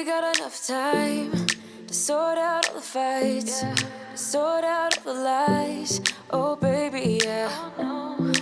got enough time to sort out all the fights, to sort out all the lies. Oh baby, yeah.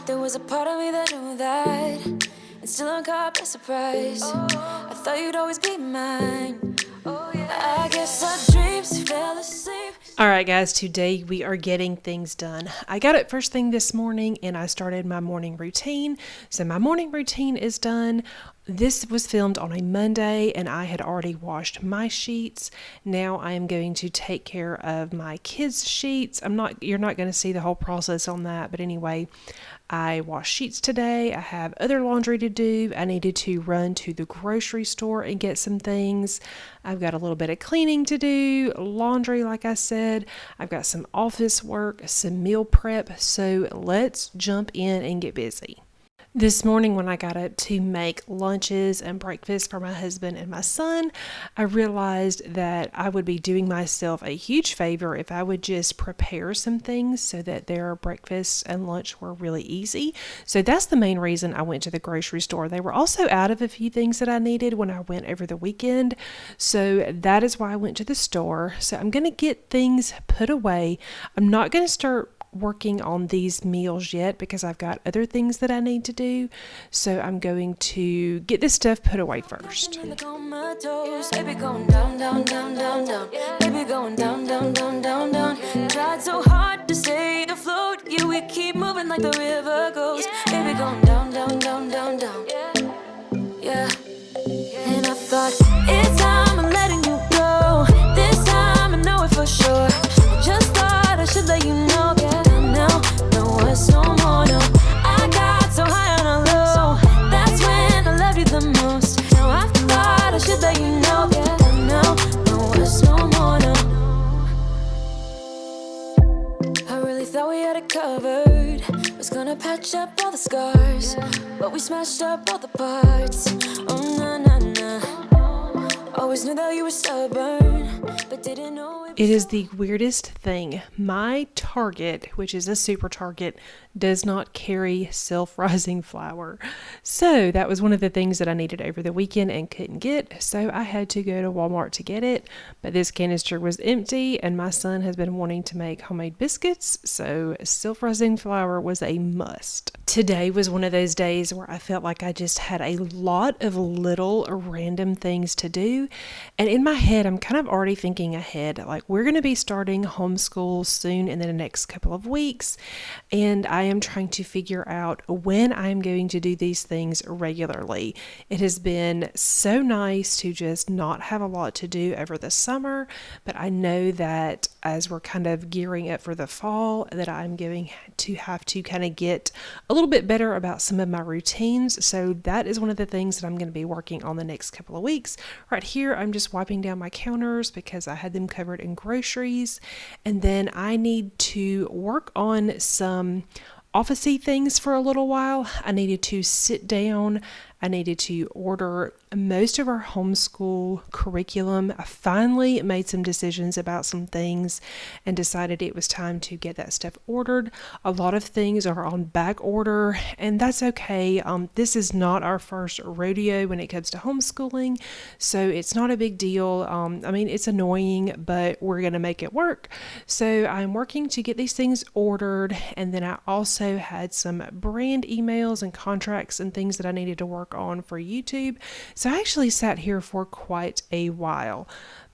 There was a part of me that knew that, and still I'm caught by surprise. I thought you'd always be mine. I guess our dreams fell asleep. Alright guys, today we are getting things done. I got up first thing this morning and I started my morning routine. So my morning routine is done. This was filmed on a Monday and I had already washed my sheets. Now I am going to take care of my kids' sheets. You're not going to see the whole process on that, but anyway, I washed sheets today. I have other laundry to do. I needed to run to the grocery store and get some things. I've got a little bit of cleaning to do, laundry like I said. I've got some office work, some meal prep. So let's jump in and get busy. This morning when I got up to make lunches and breakfast for my husband and my son, I realized that I would be doing myself a huge favor if I would just prepare some things so that their breakfast and lunch were really easy. So that's the main reason I went to the grocery store. They were also out of a few things that I needed when I went over the weekend. So that is why I went to the store. So I'm going to get things put away. I'm not going to start working on these meals yet because I've got other things that I need to do. So I'm going to get this stuff put away first. Baby going down, down, down, down, down. Baby going down, down, down, down, down. Tried so hard to stay afloat. Yeah, we keep moving like the river goes. Baby going down, down, down, down, down. Yeah. And I thought, it's time I'm letting you go. This time I know it for sure. I just thought I should let you know. No more, no. I got so high on a low. That's when I loved you the most. Now I thought I should let you know. No more, no. I really thought we had it covered. Was gonna patch up all the scars, but we smashed up all the parts. Oh, nah, nah, nah. Always knew that you were stubborn, but didn't know it is the weirdest thing. My Target, which is a super Target, does not carry self-rising flour. So that was one of the things that I needed over the weekend and couldn't get. So I had to go to Walmart to get it. But this canister was empty and my son has been wanting to make homemade biscuits. So self-rising flour was a must. Today was one of those days where I felt like I just had a lot of little random things to do. And in my head, I'm kind of already thinking ahead. Like, we're going to be starting homeschool soon in the next couple of weeks. And I am trying to figure out when I'm going to do these things regularly. It has been so nice to just not have a lot to do over the summer. But I know that as we're kind of gearing up for the fall, that I'm going to have to kind of get a little bit better about some of my routines. So that is one of the things that I'm going to be working on the next couple of weeks. Right here, I'm just wiping down my counters because I had them covered in groceries. And then I need to work on some office-y things for a little while. I needed to sit down. I needed to order most of our homeschool curriculum. I finally made some decisions about some things and decided it was time to get that stuff ordered. A lot of things are on back order, and that's okay. This is not our first rodeo when it comes to homeschooling, so it's not a big deal. I mean, it's annoying, but we're going to make it work. So I'm working to get these things ordered, and then I also had some brand emails and contracts and things that I needed to work on for YouTube. So I actually sat here for quite a while,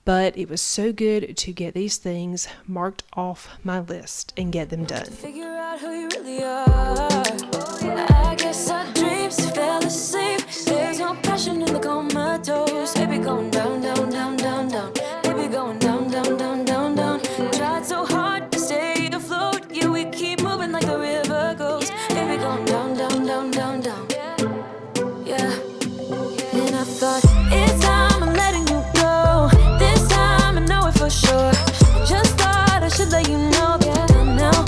but it was so good to get these things marked off my list and get them done. Figure out who you really are. I guess our dreams fell asleep. There's no passion in the comatose. Baby going down, down, down, down, down. Baby going down, down, down, down, down. Tried so hard to stay afloat. Yeah, we keep moving like the river goes. Baby going down, down, down, down, down. And I thought, it's time I'm letting you go. This time I know it for sure. I just thought I should let you know. No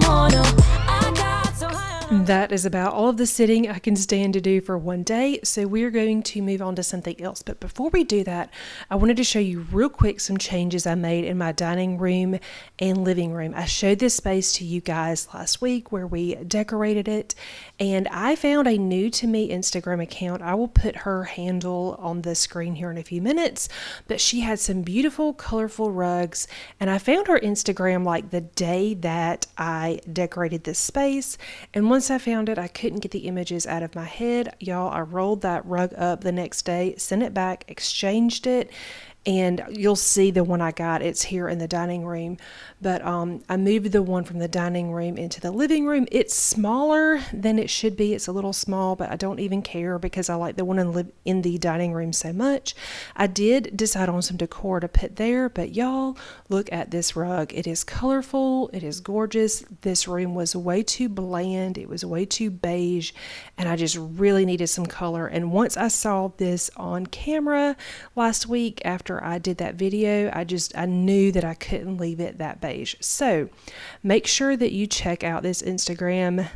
more, no. I got so high on That is about all of the sitting I can stand to do for one day, so we're going to move on to something else. But before we do that, I wanted to show you real quick some changes I made in my dining room and living room. I showed this space to you guys last week where we decorated it, and I found a new to me Instagram account. I will put her handle on the screen here in a few minutes, but she had some beautiful colorful rugs, and I found her Instagram like the day that I decorated this space, and once I found it, I couldn't get the images out of my head. Y'all, I rolled that rug up the next day, sent it back, exchanged it, and you'll see the one I got. It's here in the dining room, but I moved the one from the dining room into the living room. It's smaller than it should be. It's a little small, but I don't even care because I like the one in the dining room so much. I did decide on some decor to put there, but y'all, look at this rug. It is colorful. It is gorgeous. This room was way too bland. It was way too beige, and I just really needed some color. And once I saw this on camera last week after I did that video, I knew that I couldn't leave it that beige. So make sure that you check out this Instagram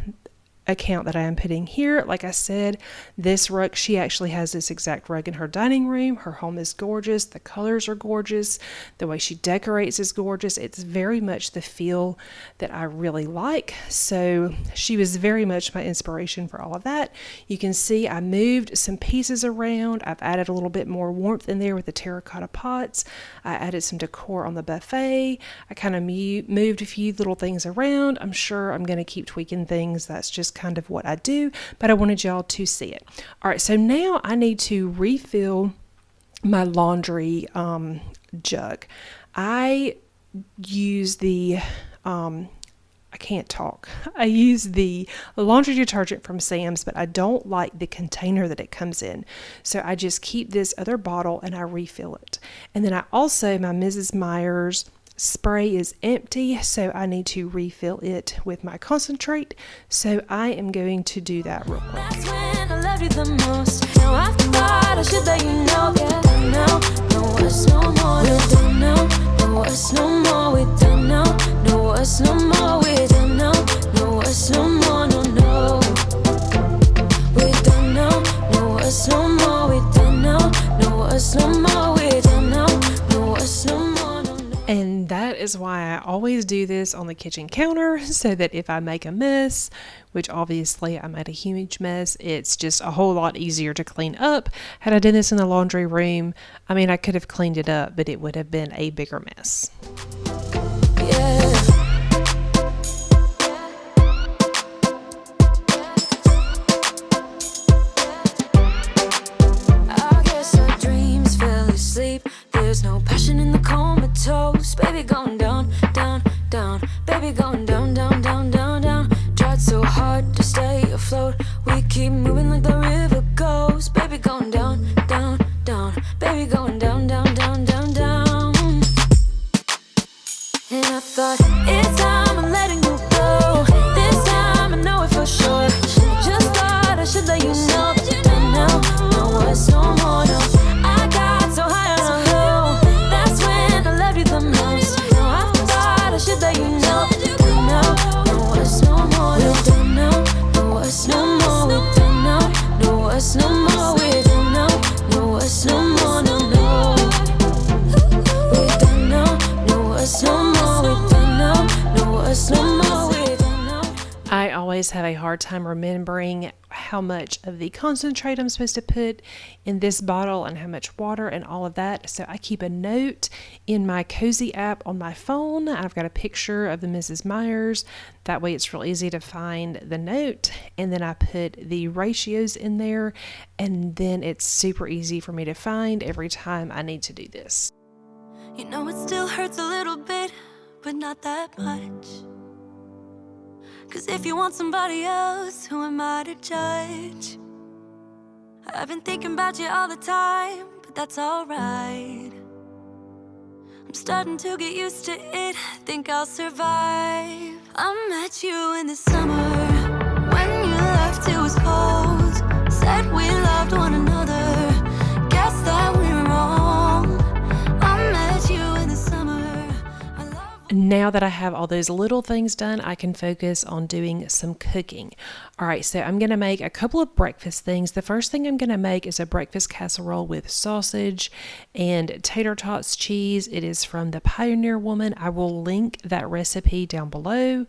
account that I am putting here. Like I said, this rug, she actually has this exact rug in her dining room. Her home is gorgeous. The colors are gorgeous. The way she decorates is gorgeous. It's very much the feel that I really like. So she was very much my inspiration for all of that. You can see I moved some pieces around. I've added a little bit more warmth in there with the terracotta pots. I added some decor on the buffet. I kind of moved a few little things around. I'm sure I'm going to keep tweaking things. That's just kind of what I do, but I wanted y'all to see it. All right, so now I need to refill my laundry jug. I use the I can't talk. I use the laundry detergent from Sam's, but I don't like the container that it comes in. So I just keep this other bottle and I refill it. And then I also, my Mrs. Meyer's spray is empty, so I need to refill it with my concentrate. So I am going to do that real quick. That's when I loved you the most. Now I thought I should let you know. Yeah, no us no more. We don't know us no more. We don't know us no more. We don't know us no more. No. We don't know us no more. We don't know us no more. We don't know us no more. And that is why I always do this on the kitchen counter, so that if I make a mess, which obviously I made a huge mess, it's just a whole lot easier to clean up. Had I done this in the laundry room, I mean, I could have cleaned it up, but it would have been a bigger mess. Yeah. I guess our dreams fell asleep. There's no passion in the comatose. Baby going down, down, down. Baby going down, down, down, down, down. Tried so hard to stay afloat. We keep moving like the river goes. Baby going down, down, down. Baby going down, down, down, down, down. And I thought, it's time I'm letting you go. This time I know it for sure. Just thought I should let you know that you don't know us no more. No, I got so high on a hill. That's when I loved you the most. Now I thought I should let you know that you don't know us no more. We don't know us no more. We don't know us no more. We don't know us no more. No, no. We don't know us no more. We don't know us no more. We don't know. I always have a hard time remembering how much of the concentrate I'm supposed to put in this bottle and how much water and all of that. So I keep a note in my Cozy app on my phone. I've got a picture of the Mrs. Meyer's. That way it's real easy to find the note. And then I put the ratios in there, and then it's super easy for me to find every time I need to do this. You know it still hurts a little bit, but not that much. 'Cause if you want somebody else, who am I to judge? I've been thinking about you all the time, but that's alright. I'm starting to get used to it, think I'll survive. I met you in the summer, when you left it was cold. Said we loved one another, guess that we were wrong. I met you in the summer. now that I have all those little things done, I can focus on doing some cooking. All right, so I'm going to make a couple of breakfast things. The first thing I'm going to make is a breakfast casserole with sausage and tater tots cheese. It is from the Pioneer Woman. I will link that recipe down below.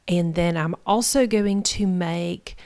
And then I'm also going to make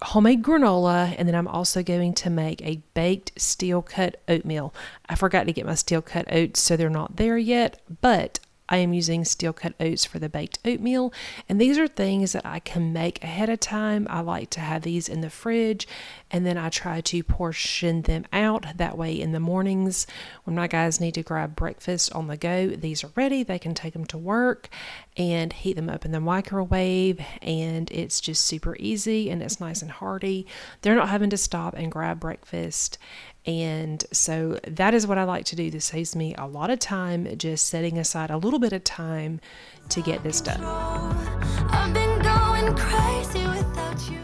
homemade granola, and then I'm also going to make a baked steel cut oatmeal. I forgot to get my steel cut oats, so they're not there yet, but I am using steel cut oats for the baked oatmeal, and these are things that I can make ahead of time. I like to have these in the fridge, and then I try to portion them out. That way in the mornings when my guys need to grab breakfast on the go, these are ready. They can take them to work and heat them up in the microwave, and it's just super easy and it's nice and hearty. They're not having to stop and grab breakfast. And so that is what I like to do. This saves me a lot of time, just setting aside a little bit of time to get this done. I've been going crazy without you.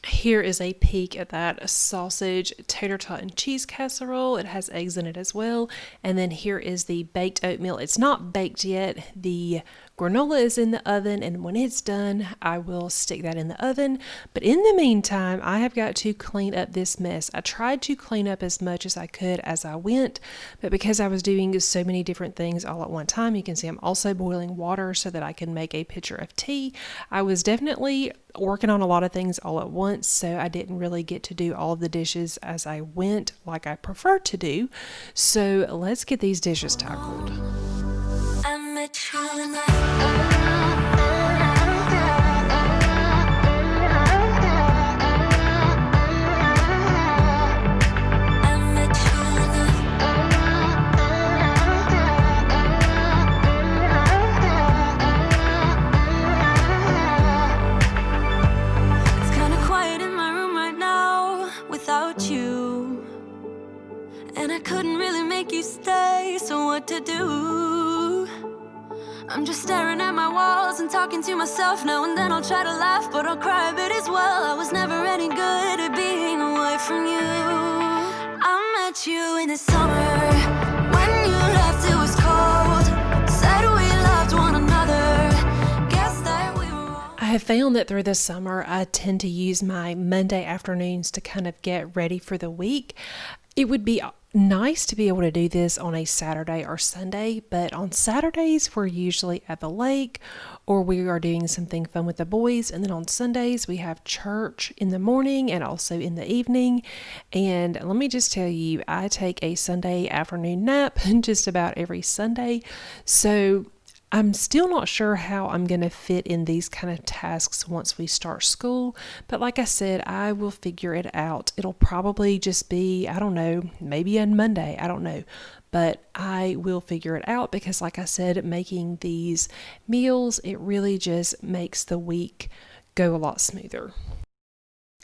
Here is a peek at that sausage, tater tot, and cheese casserole. It has eggs in it as well. And then here is the baked oatmeal. It's not baked yet. The granola is in the oven, and when it's done, I will stick that in the oven. But in the meantime, I have got to clean up this mess. I tried to clean up as much as I could as I went, but because I was doing so many different things all at one time, you can see I'm also boiling water so that I can make a pitcher of tea. I was definitely working on a lot of things all at once, so I didn't really get to do all of the dishes as I went like I prefer to do. So let's get these dishes tackled. I met you in the to do. I'm just staring at my walls and talking to myself. Now and then I'll try to laugh, but I'll cry a bit as well. I was never any good at being away from you. I met you in the summer. When you left it was cold. Said we loved one another. Guess that we were wrong. I have found that through the summer, I tend to use my Monday afternoons to kind of get ready for the week. It would be nice to be able to do this on a Saturday or Sunday, but on Saturdays we're usually at the lake or we are doing something fun with the boys, and then on Sundays we have church in the morning and also in the evening. And let me just tell you, I take a Sunday afternoon nap just about every Sunday, so I'm still not sure how I'm going to fit in these kind of tasks once we start school, but like I said, I will figure it out. It'll probably just be, I don't know, maybe on Monday, I don't know, but I will figure it out because like I said, making these meals, it really just makes the week go a lot smoother.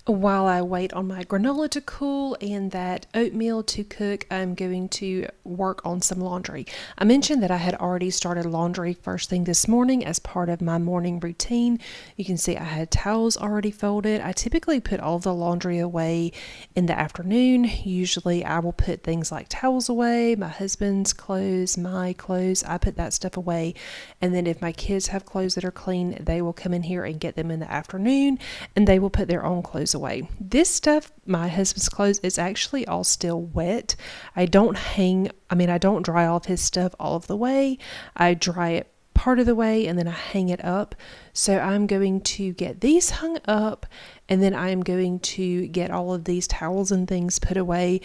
While I wait on my granola to cool and that oatmeal to cook, I'm going to work on some laundry. I mentioned that I had already started laundry first thing this morning as part of my morning routine. You can see I had towels already folded. I typically put all the laundry away in the afternoon. Usually I will put things like towels away, my husband's clothes, my clothes, I put that stuff away. And then if my kids have clothes that are clean, they will come in here and get them in the afternoon, and they will put their own clothes away. This stuff, my husband's clothes, is actually all still wet. I don't dry off his stuff all of the way. I dry it part of the way and then I hang it up. So I'm going to get these hung up, and then I'm going to get all of these towels and things put away.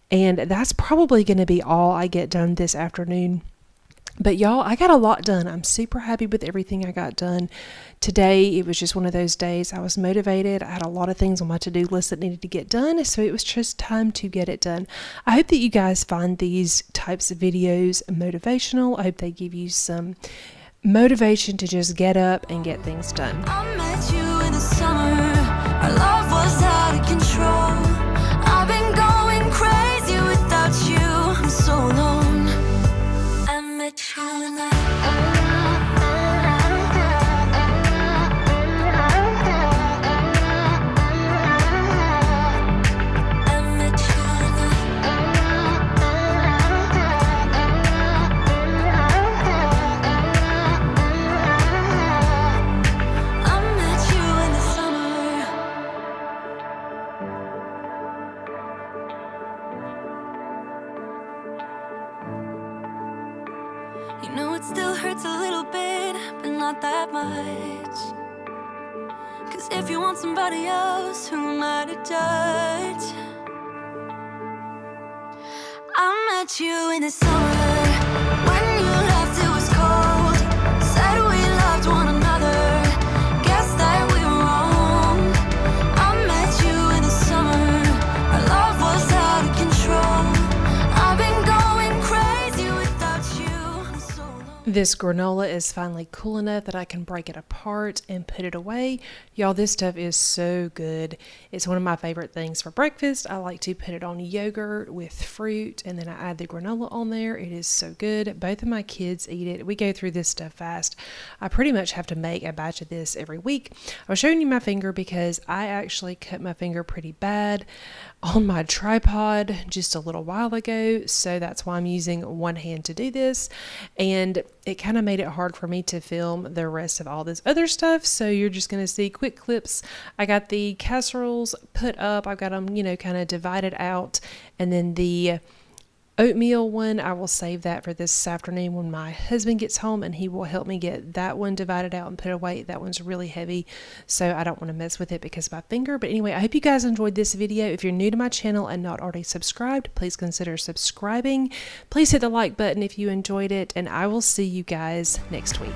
And that's probably going to be all I get done this afternoon. But y'all, I got a lot done. I'm super happy with everything I got done. Today, it was just one of those days. I was motivated. I had a lot of things on my to-do list that needed to get done, so it was just time to get it done. I hope that you guys find these types of videos motivational. I hope they give you some motivation to just get up and get things done. I met you in the summer. Our love was out of control. I've been going crazy without you. I'm so alone. I met you in the not that much. Cause if you want somebody else, who am I to judge? I met you in the summer, when you left it was cold. Said we loved one another, guess that we were wrong. I met you in the summer, our love was out of control. I've been going crazy without you for so long. This granola is finally cool enough that I can break it apart and put it away. Y'all, this stuff is so good. It's one of my favorite things for breakfast. I like to put it on yogurt with fruit, and then I add the granola on there. It is so good. Both of my kids eat it. We go through this stuff fast. I pretty much have to make a batch of this every week. I was showing you my finger because I actually cut my finger pretty bad on my tripod just a little while ago, so that's why I'm using one hand to do this, and it kind of made it hard for me to film the rest of all this other stuff, so you're just going to see quick clips. I got the casseroles put up, I've got them, kind of divided out, and then the oatmeal one, I will save that for this afternoon when my husband gets home, and he will help me get that one divided out and put away. That one's really heavy, so I don't want to mess with it because of my finger. But anyway, I hope you guys enjoyed this video. If you're new to my channel and not already subscribed, please consider subscribing. Please hit the like button if you enjoyed it, and I will see you guys next week.